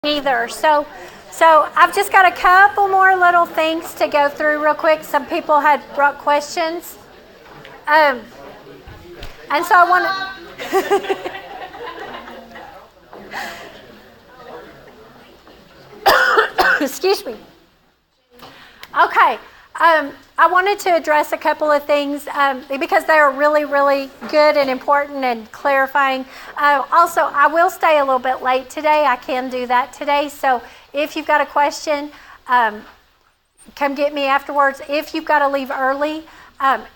either. So I've just got a couple more little things to go through real quick. Some people had brought questions. And so I want to... Excuse me. Okay. I wanted to address a couple of things because they're really, really good and important and clarifying. Also, I will stay a little bit late today. I can do that today. So if you've got a question, come get me afterwards. If you've got to leave early,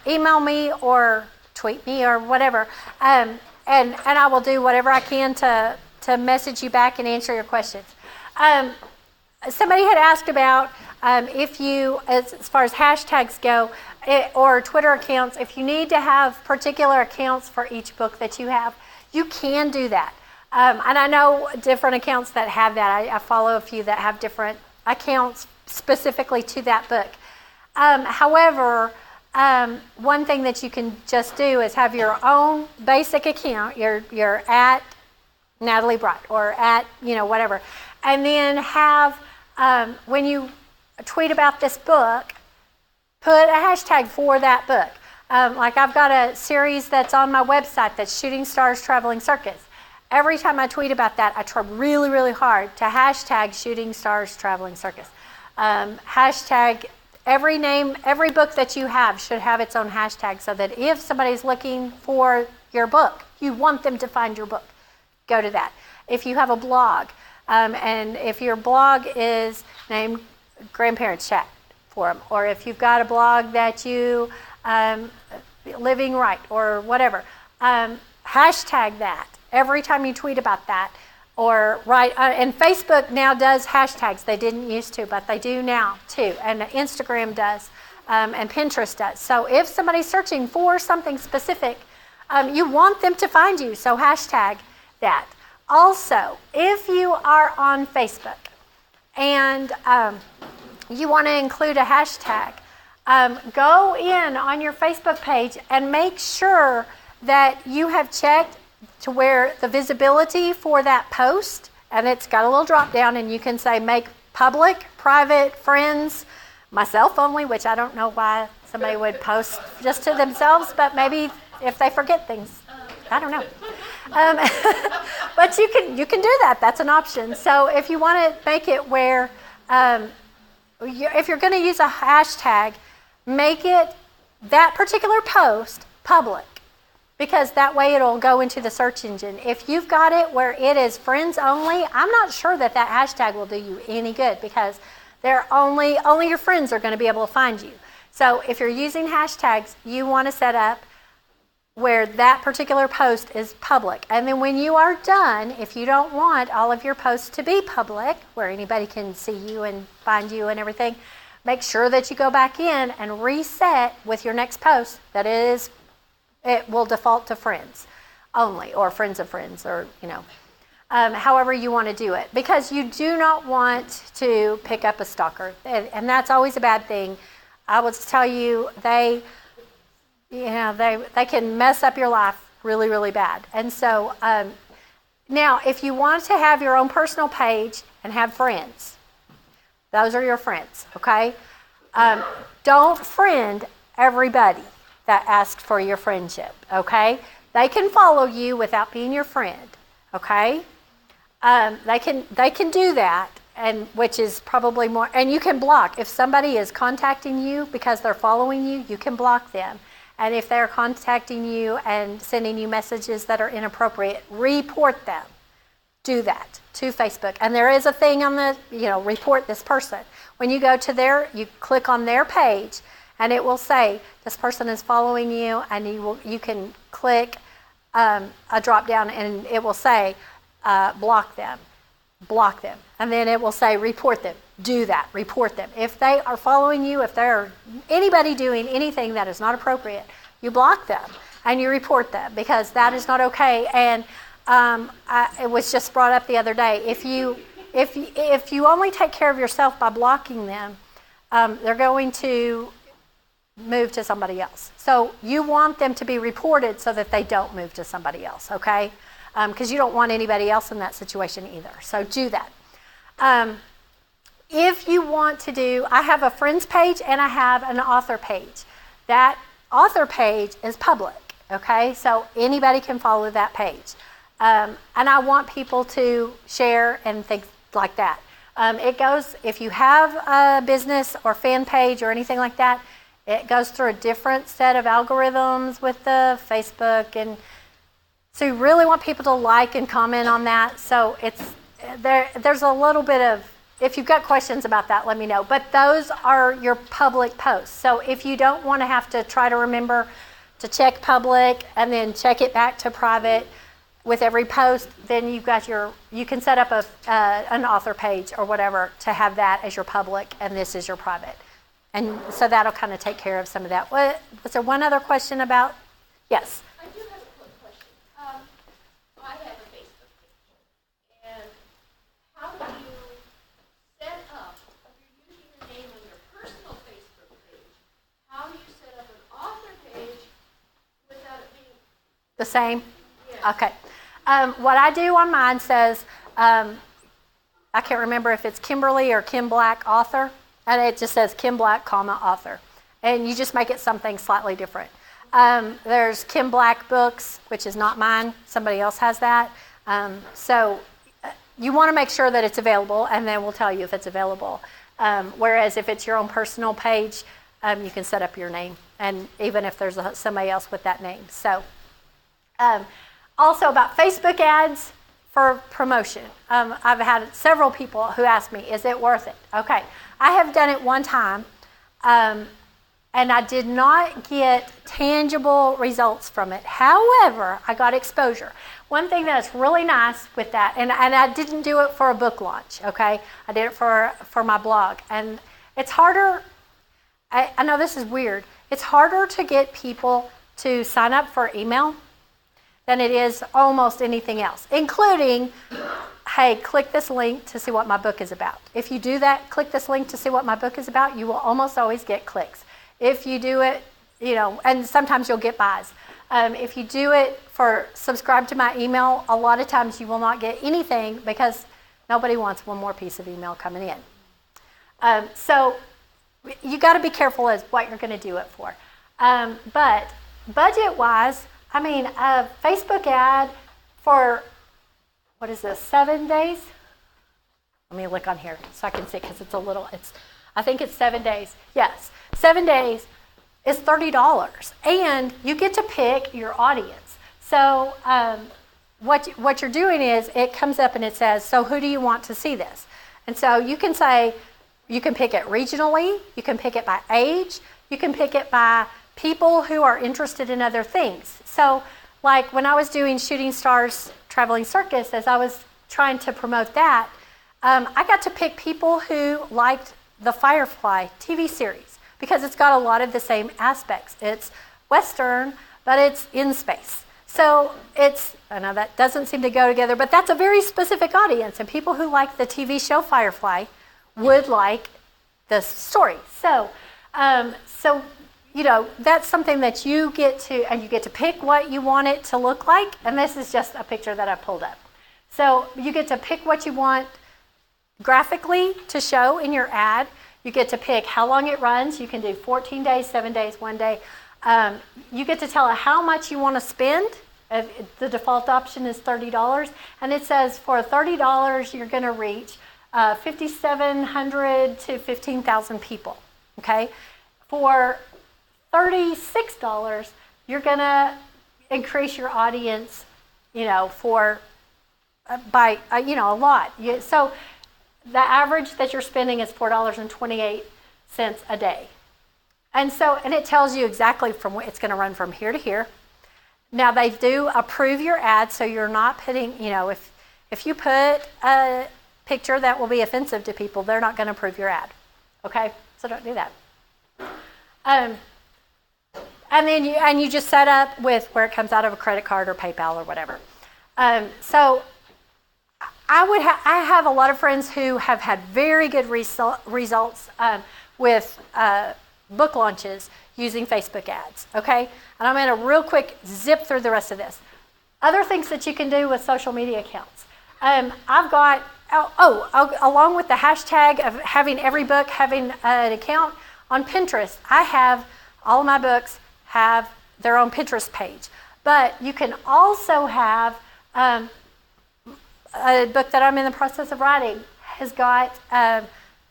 email me or tweet me or whatever. And I will do whatever I can to message you back and answer your questions. Somebody had asked about if you, as far as hashtags go, or Twitter accounts, if you need to have particular accounts for each book that you have, you can do that. And I know different accounts that have that. I follow a few that have different accounts specifically to that book. However, one thing that you can just do is have your own basic account, your at Natalie Bright or at, whatever. And then have, when you tweet about this book, put a hashtag for that book. Like I've got a series that's on my website that's Shooting Stars Traveling Circus. Every time I tweet about that, I try really, really hard to hashtag Shooting Stars Traveling Circus. Hashtag every book that you have should have its own hashtag so that if somebody's looking for your book, you want them to find your book, go to that. If you have a blog, and if your blog is named Grandparents Chat Forum, or if you've got a blog that you Living Right or whatever, hashtag that every time you tweet about that. Or and Facebook now does hashtags. They didn't used to, but they do now too. And Instagram does, and Pinterest does. So if somebody's searching for something specific, you want them to find you. So hashtag that. Also, if you are on Facebook and you want to include a hashtag, go in on your Facebook page and make sure that you have checked to where the visibility for that post, and it's got a little drop down, and you can say make public, private, friends, myself only, which I don't know why somebody would post just to themselves, but maybe if they forget things, I don't know. But you can do that. That's an option. So if you want to make it where, if you're going to use a hashtag, make it that particular post public, because that way it'll go into the search engine. If you've got it where it is friends only, I'm not sure that hashtag will do you any good, because they're only your friends are going to be able to find you. So if you're using hashtags, you want to set up where that particular post is public. And then when you are done, if you don't want all of your posts to be public, where anybody can see you and find you and everything, make sure that you go back in and reset with your next post that it will default to friends only, or friends of friends, or, however you want to do it. Because you do not want to pick up a stalker. And that's always a bad thing. I will tell you, they can mess up your life really, really bad. And so now, if you want to have your own personal page and have friends, those are your friends, okay? Don't friend everybody that asks for your friendship, okay? They can follow you without being your friend, okay? They can do that, and which is probably more. And you can block. If somebody is contacting you because they're following you, you can block them. And if they're contacting you and sending you messages that are inappropriate, report them. Do that to Facebook. And there is a thing on the, report this person. When you go to you click on their page, and it will say, this person is following you, and you can click a drop down, and it will say, block them. And then it will say, report them. Do that. Report them. If they are following you, if they're anybody doing anything that is not appropriate, you block them and you report them, because that is not okay. And it was just brought up the other day. If you only take care of yourself by blocking them, they're going to move to somebody else. So you want them to be reported so that they don't move to somebody else, okay? Because you don't want anybody else in that situation either. So do that. If you want to do, I have a friends page and I have an author page. That author page is public, okay? So anybody can follow that page. And I want people to share and things like that. It goes, if you have a business or fan page or anything like that, it goes through a different set of algorithms with the Facebook. And so you really want people to like and comment on that. So there's a little bit of, if you've got questions about that, let me know. But those are your public posts. So if you don't want to have to try to remember to check public and then check it back to private with every post, then you can set up an author page or whatever to have that as your public and this is your private. And so that'll kind of take care of some of that. Was there one other question about? Yes. I do have a quick question. I have a Facebook page. And how do you set up, if you're using your name on your personal Facebook page, how do you set up an author page without it being the same? Yes. Okay. What I do on mine says, I can't remember if it's Kimberly or Kim Black author, and it just says Kim Black, author. And you just make it something slightly different. There's Kim Black Books, which is not mine. Somebody else has that. So you want to make sure that it's available, and then we'll tell you if it's available. Whereas if it's your own personal page, you can set up your name, and even if there's somebody else with that name. So also about Facebook ads for promotion. I've had several people who ask me, is it worth it? Okay, I have done it one time, and I did not get tangible results from it. However, I got exposure. One thing that's really nice with that, and I didn't do it for a book launch, okay? I did it for my blog. And it's harder, I know this is weird, it's harder to get people to sign up for email than it is almost anything else, including, hey, click this link to see what my book is about. If you do that, click this link to see what my book is about, you will almost always get clicks. If you do it, and sometimes you'll get buys. If you do it for subscribe to my email, a lot of times you will not get anything because nobody wants one more piece of email coming in. So you got to be careful as what you're going to do it for. But budget-wise, I mean, a Facebook ad for, 7 days? Let me look on here so I can see because I think it's 7 days. Yes, 7 days is $30. And you get to pick your audience. So what you're doing is it comes up and it says, so who do you want to see this? And so you can pick it regionally, you can pick it by age, you can pick it by people who are interested in other things. So like when I was doing Shooting Stars Traveling Circus, as I was trying to promote that, I got to pick people who liked the Firefly TV series because it's got a lot of the same aspects. It's Western, but it's in space. So I know that doesn't seem to go together, but that's a very specific audience. And people who like the TV show Firefly would like the story. So that's something that you get to pick what you want it to look like. And this is just a picture that I pulled up. So you get to pick what you want graphically to show in your ad. You get to pick how long it runs. You can do 14 days, 7 days, 1 day. You get to tell it how much you want to spend. The default option is $30. And it says for $30, you're going to reach 5,700 to 15,000 people. Okay? For $36, you're going to increase your audience, by a lot. So the average that you're spending is $4.28 a day. And it tells you exactly it's going to run from here to here. Now they do approve your ad, so you're not putting, if you put a picture that will be offensive to people, they're not going to approve your ad. Okay? So don't do that. And then you just set up with where it comes out of a credit card or PayPal or whatever. So I have a lot of friends who have had very good results with book launches using Facebook ads. Okay, and I'm going to real quick zip through the rest of this. Other things that you can do with social media accounts. I've got along with the hashtag of having every book having an account on Pinterest, I have all of my books have their own Pinterest page. But you can also have a book that I'm in the process of writing has got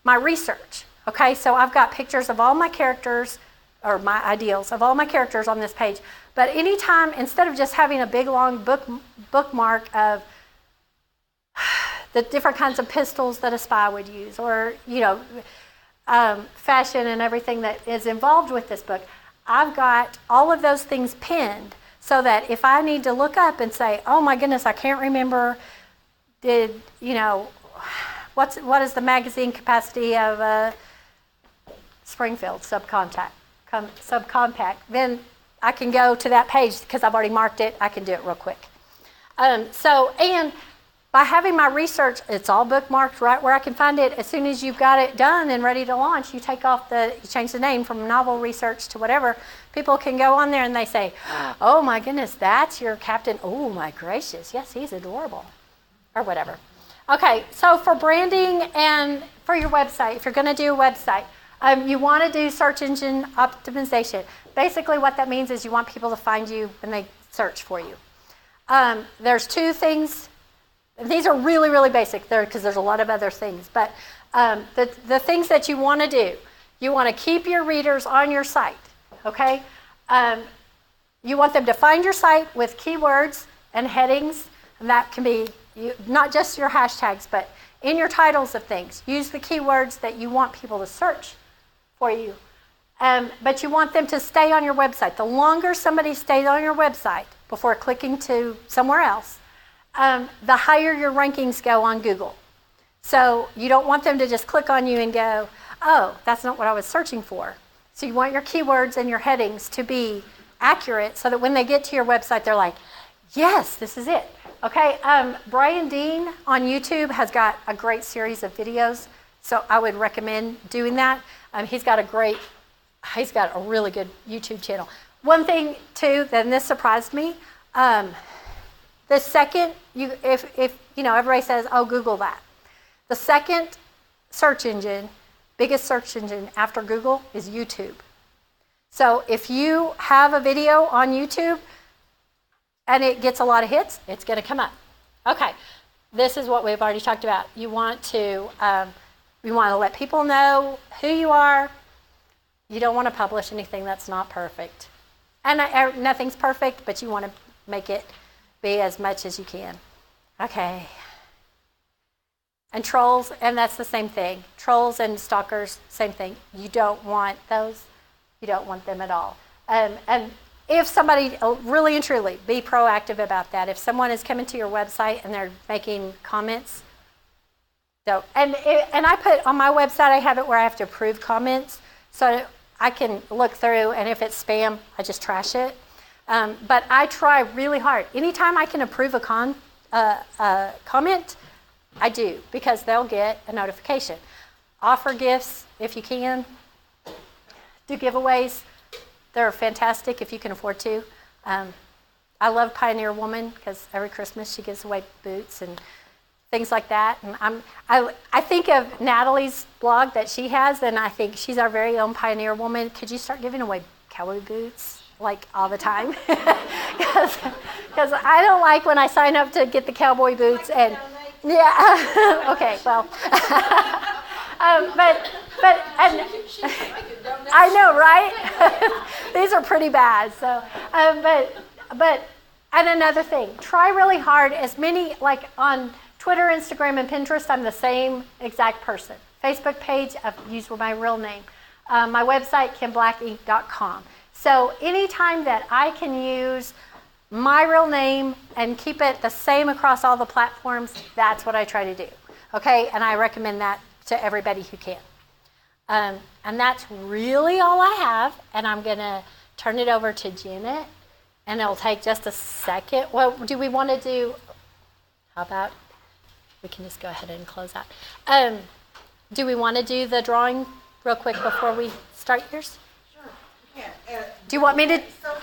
my research. Okay, so I've got pictures of all my characters, or my ideals of all my characters on this page. But anytime, instead of just having a big long bookmark of the different kinds of pistols that a spy would use, or fashion and everything that is involved with this book, I've got all of those things pinned so that if I need to look up and say, oh my goodness, I can't remember, what is the magazine capacity of a Springfield subcompact, then I can go to that page because I've already marked it. I can do it real quick. And by having my research, it's all bookmarked right where I can find it. As soon as you've got it done and ready to launch, you change the name from novel research to whatever. People can go on there and they say, oh my goodness, that's your captain. Oh my gracious, yes, he's adorable, or whatever. Okay, so for branding and for your website, if you're going to do a website, you want to do search engine optimization. Basically what that means is you want people to find you when they search for you. There's two things. These are really, really basic because there's a lot of other things. But the things that you want to do, you want to keep your readers on your site, okay? You want them to find your site with keywords and headings, and that can be not just your hashtags, but in your titles of things. Use the keywords that you want people to search for you. But you want them to stay on your website. The longer somebody stays on your website before clicking to somewhere else, the higher your rankings go on Google. So you don't want them to just click on you and go, oh, that's not what I was searching for. So you want your keywords and your headings to be accurate so that when they get to your website, they're like, yes, this is it. Okay, Brian Dean on YouTube has got a great series of videos, so I would recommend doing that. He's got a really good YouTube channel. One thing too, then this surprised me. The second if everybody says, oh, Google that. The second biggest search engine after Google is YouTube. So if you have a video on YouTube and it gets a lot of hits, it's going to come up. Okay, this is what we've already talked about. You want to let people know who you are. You don't want to publish anything that's not perfect. And nothing's perfect, but you want to make it be as much as you can. Okay. And trolls, and that's the same thing. Trolls and stalkers, same thing. You don't want those. You don't want them at all. And if somebody, really and truly, be proactive about that. If someone is coming to your website and they're making comments, so and I put on my website, I have it where I have to approve comments, so I can look through, and if it's spam, I just trash it. But I try really hard. Anytime I can approve a comment, I do, because they'll get a notification. Offer gifts if you can. Do giveaways. They're fantastic if you can afford to. I love Pioneer Woman because every Christmas she gives away boots and things like that. And I think of Natalie's blog that she has, and I think she's our very own Pioneer Woman. Could you start giving away cowboy boots like all the time? Because I don't like when I sign up to get the cowboy boots and yeah. Okay, well. But I know, right? These are pretty bad. So, but and another thing, try really hard. As many, like on Twitter, Instagram, and Pinterest, I'm the same exact person. Facebook page, I've used my real name. My website, KimBlackey.com. So anytime that I can use my real name and keep it the same across all the platforms, that's what I try to do. Okay, and I recommend that to everybody who can. And that's really all I have, and I'm going to turn it over to Janet, and it'll take just a second. Well, do we want to do, how about, we can just go ahead and close out. Do we want to do the drawing real quick before we start yours? Sure, you can. Do you want me to? So